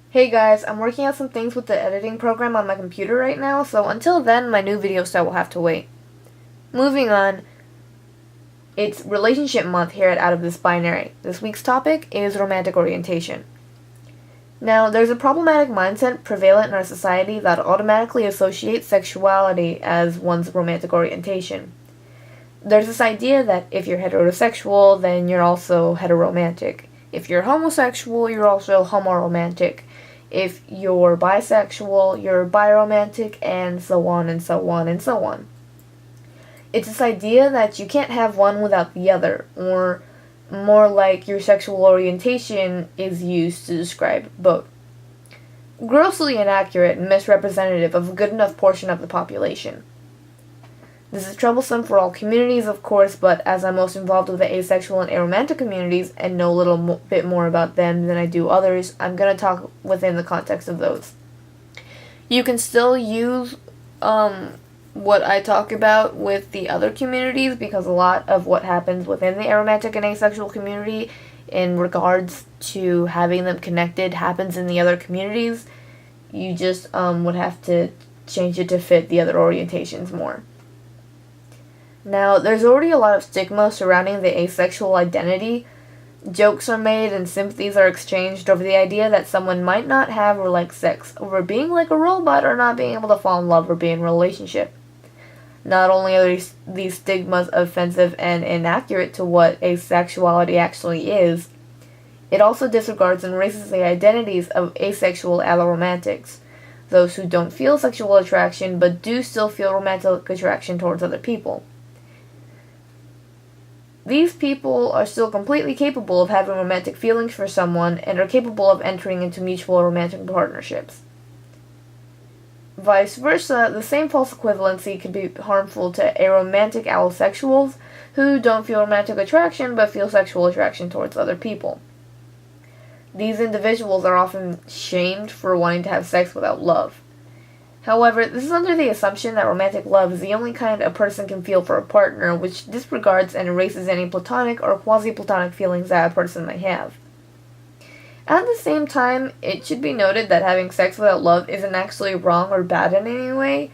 Hey guys, I'm working out some things with the editing program on my computer right now, so until then, my new video style will have to wait. Moving on, it's relationship month here at Out of This Binary. This week's topic is romantic orientation. Now, there's a problematic mindset prevalent in our society that automatically associates sexuality as one's romantic orientation. There's this idea that if you're heterosexual, then you're also heteromantic. If you're homosexual, you're also homoromantic. If you're bisexual, you're biromantic, and so on and so on and so on. It's this idea that you can't have one without the other, or more like your sexual orientation is used to describe both. Grossly inaccurate and misrepresentative of a good enough portion of the population. This is troublesome for all communities, of course, but as I'm most involved with the asexual and aromantic communities and know a little bit more about them than I do others, I'm going to talk within the context of those. You can still use what I talk about with the other communities because a lot of what happens within the aromantic and asexual community in regards to having them connected happens in the other communities. You just would have to change it to fit the other orientations more. Now, there's already a lot of stigma surrounding the asexual identity. Jokes are made and sympathies are exchanged over the idea that someone might not have or like sex, over being like a robot or not being able to fall in love or be in a relationship. Not only are these stigmas offensive and inaccurate to what asexuality actually is, it also disregards and erases the identities of asexual aromantics, those who don't feel sexual attraction but do still feel romantic attraction towards other people. These people are still completely capable of having romantic feelings for someone and are capable of entering into mutual romantic partnerships. Vice versa, the same false equivalency can be harmful to aromantic allosexuals who don't feel romantic attraction but feel sexual attraction towards other people. These individuals are often shamed for wanting to have sex without love. However, this is under the assumption that romantic love is the only kind a person can feel for a partner, which disregards and erases any platonic or quasi-platonic feelings that a person might have. At the same time, it should be noted that having sex without love isn't actually wrong or bad in any way.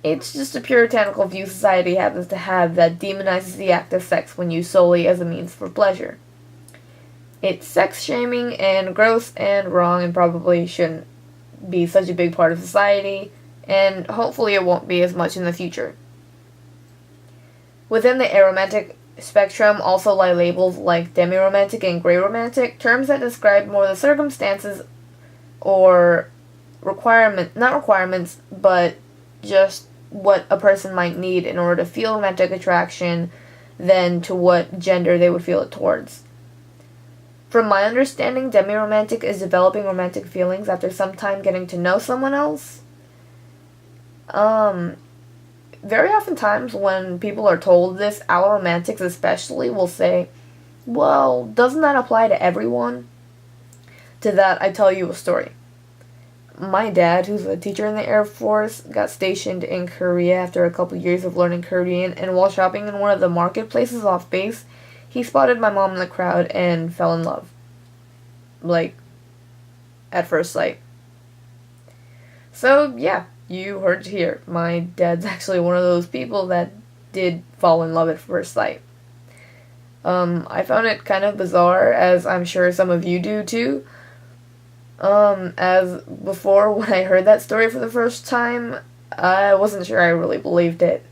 It's just a puritanical view society happens to have that demonizes the act of sex when used solely as a means for pleasure. It's sex-shaming and gross and wrong and probably shouldn't be such a big part of society, and hopefully it won't be as much in the future. Within the aromantic spectrum also lie labels like demiromantic and grayromantic, terms that describe more the circumstances or not requirements, but just what a person might need in order to feel romantic attraction than to what gender they would feel it towards. From my understanding, demiromantic is developing romantic feelings after some time getting to know someone else. Very oftentimes when people are told this, aromantics especially will say, well, doesn't that apply to everyone? To that, I tell you a story. My dad, who's a teacher in the Air Force, got stationed in Korea after a couple years of learning Korean, and while shopping in one of the marketplaces off base, he spotted my mom in the crowd and fell in love. Like, at first sight. So, yeah, you heard it here. My dad's actually one of those people that did fall in love at first sight. I found it kind of bizarre, as I'm sure some of you do too. As before, when I heard that story for the first time, I wasn't sure I really believed it.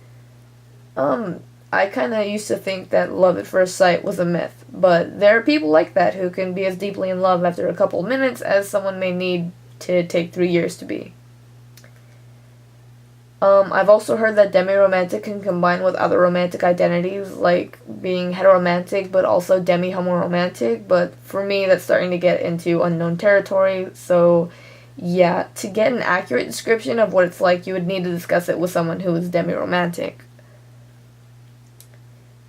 I kind of used to think that love at first sight was a myth, but there are people like that who can be as deeply in love after a couple minutes as someone may need to take 3 years to be. I've also heard that demiromantic can combine with other romantic identities, like being heteromantic but also demi-homoromantic, but for me that's starting to get into unknown territory, so yeah, to get an accurate description of what it's like, you would need to discuss it with someone who is demiromantic.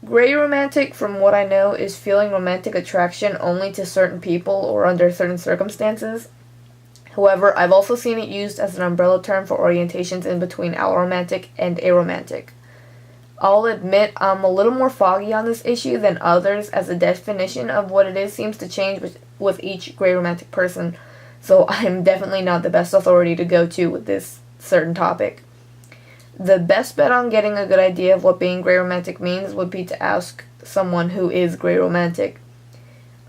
Grayromantic, from what I know, is feeling romantic attraction only to certain people or under certain circumstances. However, I've also seen it used as an umbrella term for orientations in between aromantic and aromantic. I'll admit I'm a little more foggy on this issue than others, as the definition of what it is seems to change with each grayromantic person, so I'm definitely not the best authority to go to with this certain topic. The best bet on getting a good idea of what being grayromantic means would be to ask someone who is grayromantic.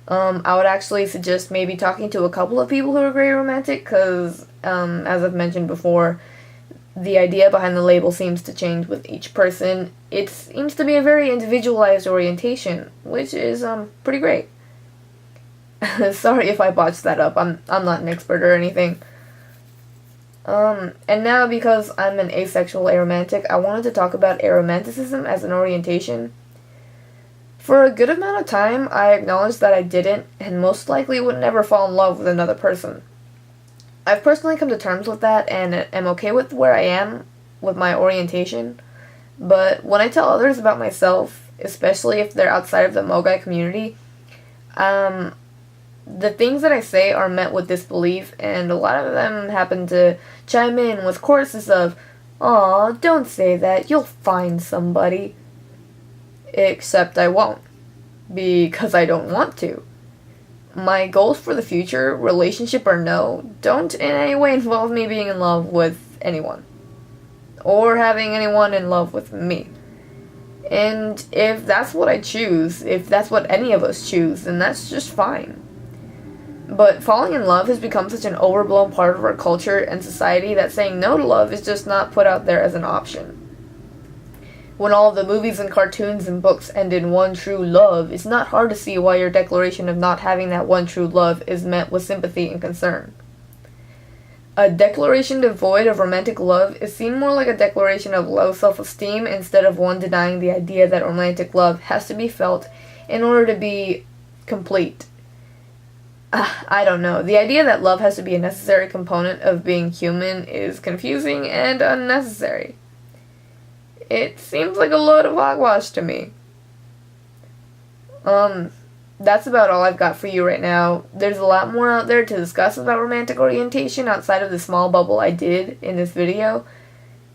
I would actually suggest maybe talking to a couple of people who are grayromantic, because, as I've mentioned before, the idea behind the label seems to change with each person. It seems to be a very individualized orientation, which is, pretty great. Sorry if I botched that up. I'm not an expert or anything. And now, because I'm an asexual aromantic, I wanted to talk about aromanticism as an orientation. For a good amount of time, I acknowledged that I didn't, and most likely would never fall in love with another person. I've personally come to terms with that, and am okay with where I am with my orientation, but when I tell others about myself, especially if they're outside of the Mogai community, the things that I say are met with disbelief, and a lot of them happen to chime in with choruses of, "Aw, don't say that, you'll find somebody." Except I won't, because I don't want to. My goals for the future, relationship or no, don't in any way involve me being in love with anyone, or having anyone in love with me. And if that's what I choose, if that's what any of us choose, then that's just fine. But falling in love has become such an overblown part of our culture and society that saying no to love is just not put out there as an option. When all the movies and cartoons and books end in one true love, it's not hard to see why your declaration of not having that one true love is met with sympathy and concern. A declaration devoid of romantic love is seen more like a declaration of low self-esteem instead of one denying the idea that romantic love has to be felt in order to be complete. I don't know. The idea that love has to be a necessary component of being human is confusing and unnecessary. It seems like a load of hogwash to me. That's about all I've got for you right now. There's a lot more out there to discuss about romantic orientation outside of the small bubble I did in this video,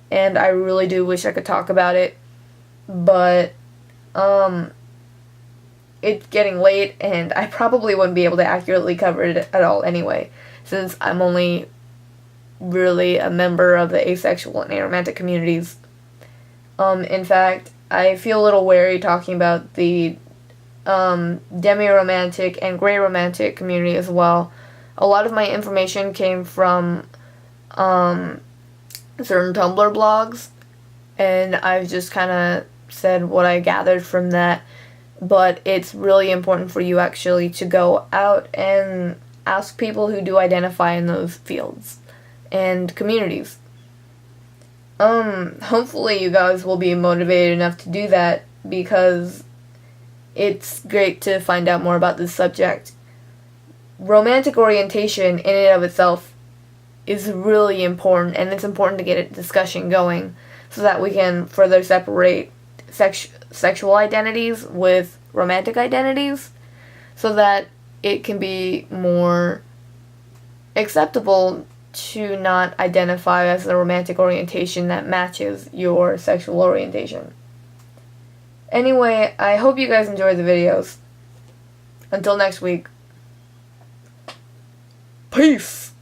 and I really do wish I could talk about it, but, it's getting late, and I probably wouldn't be able to accurately cover it at all anyway, since I'm only really a member of the asexual and aromantic communities. In fact, I feel a little wary talking about the demiromantic and grayromantic community as well. A lot of my information came from certain Tumblr blogs, and I've just kind of said what I gathered from that, but it's really important for you actually to go out and ask people who do identify in those fields and communities. Hopefully you guys will be motivated enough to do that, because it's great to find out more about this subject. Romantic orientation in and of itself is really important, and it's important to get a discussion going so that we can further separate sexual identities with romantic identities, so that it can be more acceptable to not identify as a romantic orientation that matches your sexual orientation. Anyway, I hope you guys enjoyed the videos. Until next week. Peace!